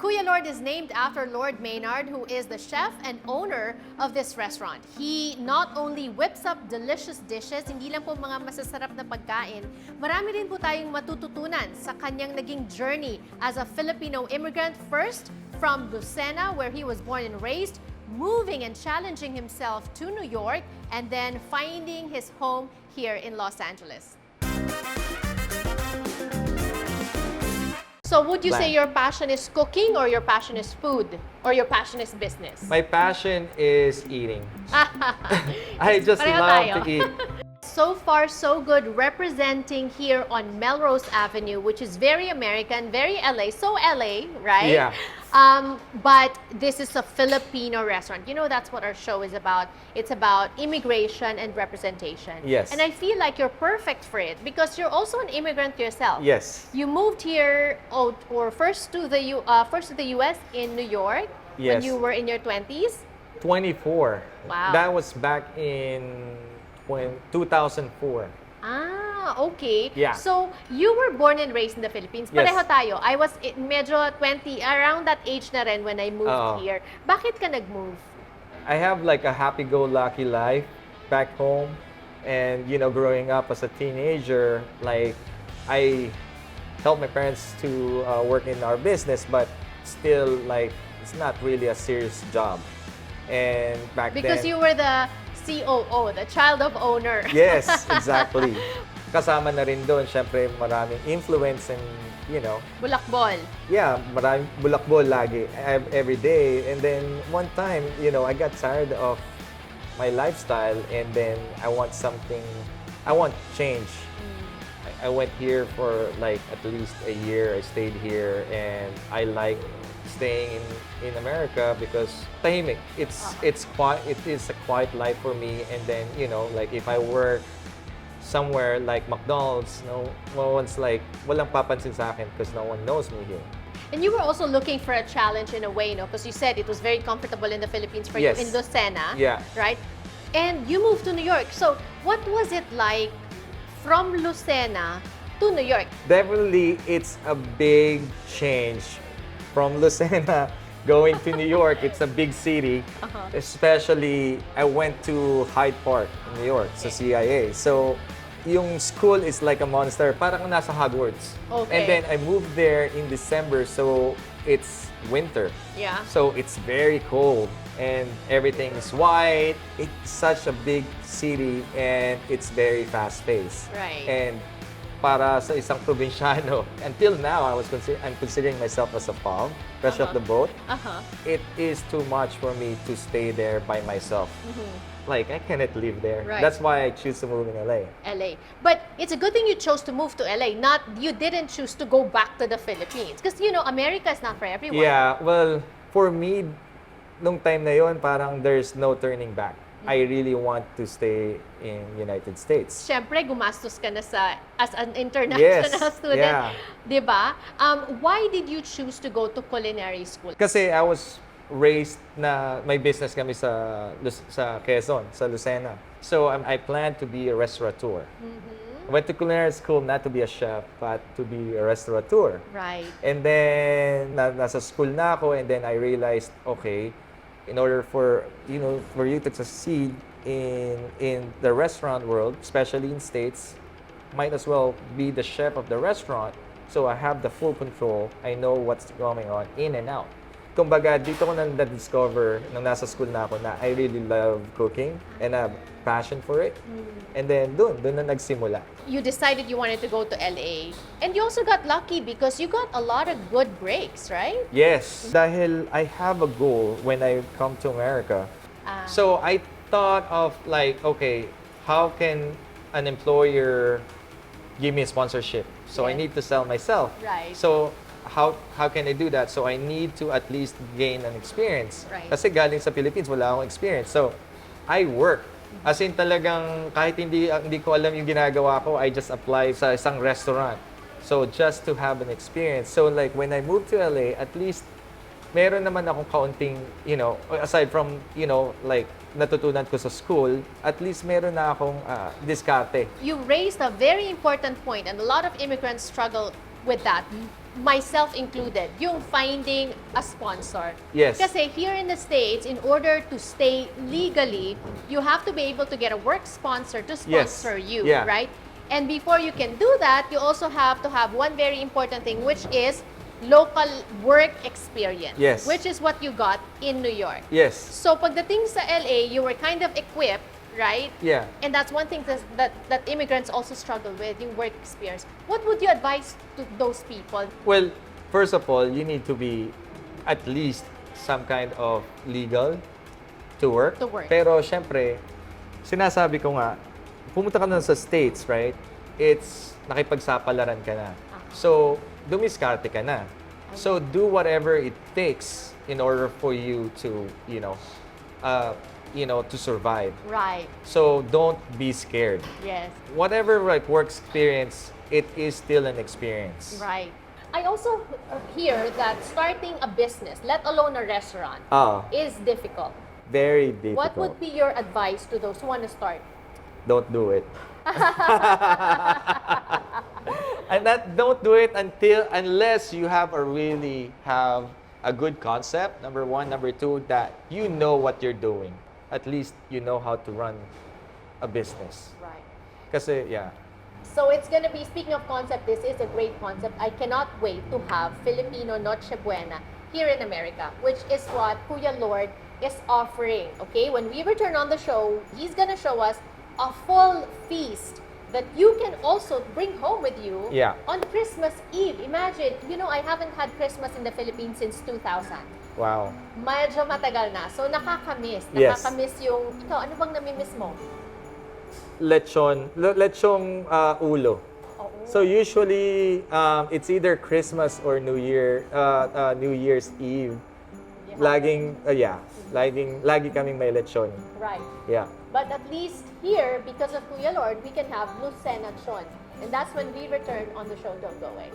Kuya Lord is named after Lord Maynard, who is the chef and owner of this restaurant. He not only whips up delicious dishes, hindi lang po mga masasarap na pagkain, marami rin po tayong matututunan sa kanyang naging journey as a Filipino immigrant, first from Lucena, where he was born and raised, moving and challenging himself to New York, and then finding his home here in Los Angeles. So would you say your passion is cooking, or your passion is food, or your passion is business? My passion is eating. I just love to eat. So far, so good, representing here on Melrose Avenue, which is very American, very LA. So LA, right? Yeah. But this is a Filipino restaurant. You know, that's what our show is about. It's about immigration and representation. Yes. And I feel like you're perfect for it because you're also an immigrant yourself. Yes. You moved here, first to the US in New York. Yes. When you were in your 20s. 24. Wow. That was back in 2004. Ah, okay. Yeah. So, you were born and raised in the Philippines. Yes. Pareho tayo. I was medyo 20, around that age na rin when I moved here. Bakit ka nag-move? I have like a happy-go-lucky life back home. And, you know, growing up as a teenager, like, I helped my parents to work in our business, but still, like, it's not really a serious job. And back then... Because you were the COO, the child of owner. Yes, exactly. Kasama na rin doon, syempre, maraming influence and, you know. Bulakbol. Yeah, maraming bulakbol lagi, every day. And then one time, you know, I got tired of my lifestyle and then I want change. I went here for like at least a year. I stayed here and I like staying in America because tahimik. It is a quiet life for me. And then, you know, like if I work somewhere like McDonald's, no one's like, walang papansin sa akin because no one knows me here. And you were also looking for a challenge in a way, no? Because you said it was very comfortable in the Philippines for Yes. you in Lucena, Yeah. right? And you moved to New York. So what was it like from Lucena to New York? Definitely, it's a big change from Lucena going to New York. It's a big city. Especially, I went to Hyde Park in New York, sa CIA. So, yung school is like a monster. Parang nasa Hogwarts. Okay. And then, I moved there in December, so it's winter. Yeah. So, it's very cold. And everything is white. It's such a big city, and it's very fast-paced. Right. And para sa isang probinsyano, until now, I'm considering myself as a palm, fresh off the boat. It is too much for me to stay there by myself. Like, I cannot live there. Right. That's why I choose to move in LA. LA. But it's a good thing you chose to move to LA, you didn't choose to go back to the Philippines. Because, you know, America is not for everyone. Yeah, well, for me, nung time na yon, parang there's no turning back. I really want to stay in United States. Siyempre, gumastos ka na as an international student. Yeah. Diba? Why did you choose to go to culinary school? Kasi I was raised na may business kami sa Quezon, sa Lucena. So I planned to be a restaurateur. I went to culinary school not to be a chef, but to be a restaurateur. Right. And then nasa school na ako, and then I realized, okay, in order for you to succeed in the restaurant world, especially in States, might as well be the chef of the restaurant. So I have the full control. I know what's going on in and out. Kumbaga, dito ko na-discover nung nasa school na ako na I really love cooking and I have passion for it. And then doon na nagsimula. You decided you wanted to go to LA. And you also got lucky because you got a lot of good breaks, right? Yes. Dahil I have a goal when I come to America. So I thought of like, okay, how can an employer give me a sponsorship? So I need to sell myself. Right. So how can I do that? So I need to at least gain an experience. Right. Kasi galing sa Philippines, wala akong experience. So I work. As in talagang kahit hindi ko alam yung ginagawa ko, I just apply sa isang restaurant. So just to have an experience. So like when I moved to LA, at least meron naman akong kaunting, you know, aside from, you know, like natutunan ko sa school, at least meron na akong diskarte. You raised a very important point, and a lot of immigrants struggle with that. myself included, yung finding a sponsor. Yes. Kasi here in the States, in order to stay legally, you have to be able to get a work sponsor to sponsor you, Yeah. right? And before you can do that, you also have to have one very important thing, which is local work experience. Yes. Which is what you got in New York. Yes. So pagdating sa LA, you were kind of equipped, right? Yeah. And that's one thing that immigrants also struggle with, yung work experience. What would you advise to those people? Well, first of all, you need to be at least some kind of legal to work. To work. Pero syempre, sinasabi ko nga, pumunta ka na sa States, right? It's nakipagsapalaran ka na. So, dumiskarte ka na. So, do whatever it takes in order for you to, to survive. Right. So, don't be scared. Yes. Whatever like work experience, it is still an experience. Right. I also hear that starting a business, let alone a restaurant, is difficult. Very difficult. What would be your advice to those who want to start? Don't do it. And don't do it unless you have a good concept, number one. Number two, that you know what you're doing. At least you know how to run a business. Right. Kasi, yeah. So it's going to be, speaking of concept, this is a great concept. I cannot wait to have Filipino Noche Buena here in America, which is what Kuya Lord is offering. Okay, when we return on the show, he's going to show us a full feast that you can also bring home with you on Christmas Eve. Imagine, I haven't had Christmas in the Philippines since 2000. Wow. Medyo matagal na. So nakakamiss. Yes. Nakakamiss yung, ikaw, ano bang namimiss mo? Lechong ulo. Oo. So usually it's either Christmas or New Year's Eve. Yeah. Lagi kaming may lechon. Right. Yeah. But at least here, because of Kuya Lord, we can have Lucena chon. And that's when we return on the show. Don't go away.